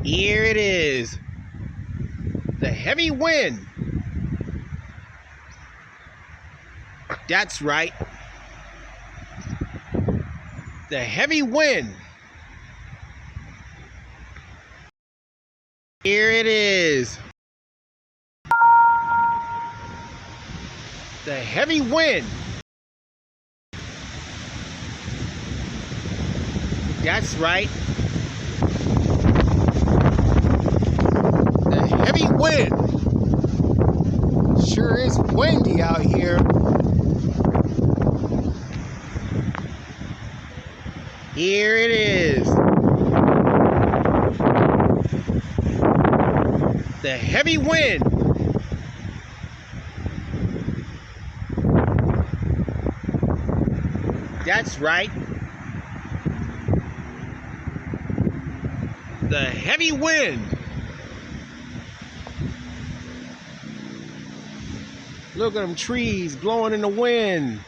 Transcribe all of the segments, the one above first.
Here it is. The heavy wind. That's right. The heavy wind. Here it is. The heavy wind. That's right. The heavy wind. Sure is windy out here. Here it is. The heavy wind. That's right. The heavy wind. Look at them trees blowing in the wind.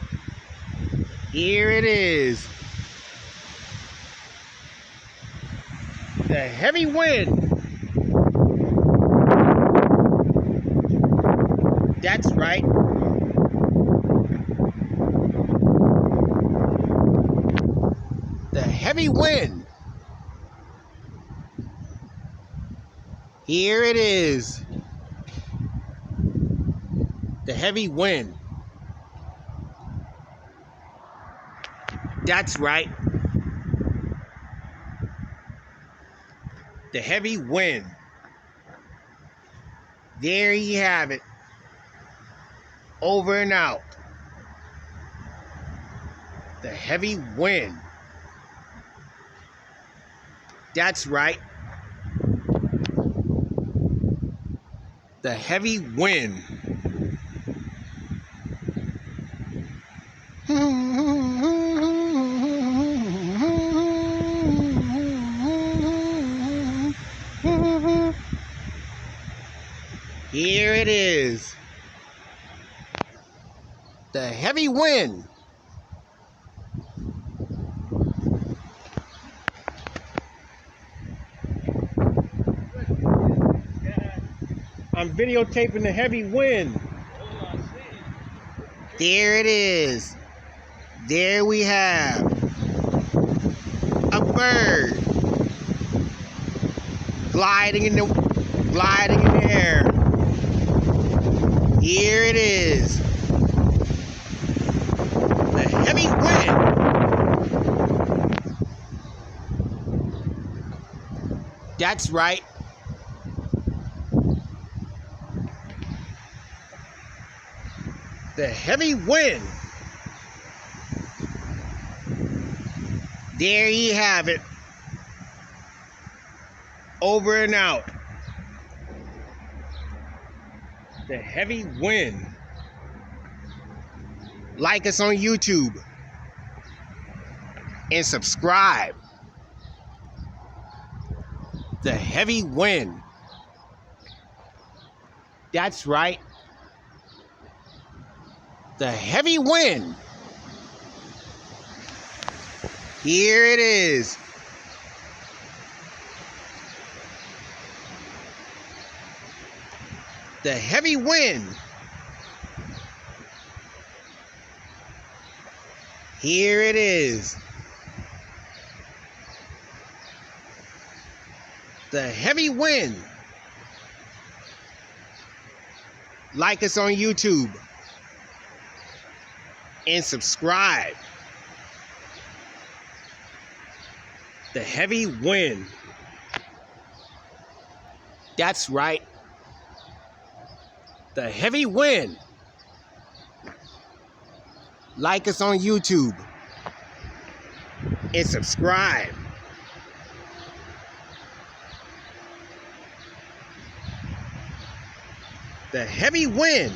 Here it is. The heavy wind. That's right. The heavy wind. Here it is. The heavy wind. That's right. The heavy wind. There you have it. Over and out. The heavy wind. That's right. The heavy wind. Here it is. The heavy wind. I'm videotaping the heavy wind. There it is. There we have a bird gliding in the air. Here it is. The heavy wind. That's right. The heavy wind. There you have it. Over and out. The heavy wind. Like us on YouTube. And subscribe. The heavy wind. That's right. The heavy wind. Here it is. The heavy wind. Here it is. The heavy wind. Like us on YouTube. And subscribe. The heavy wind. That's right. The heavy wind. Like us on YouTube. And subscribe. The heavy wind.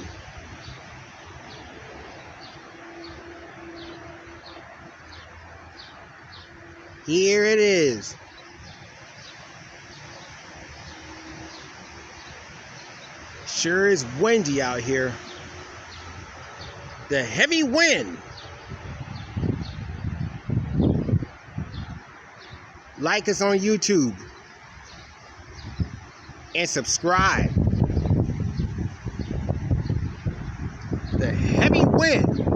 Here it is. Sure is windy out here. The heavy wind. Like us on YouTube. and subscribe. The heavy wind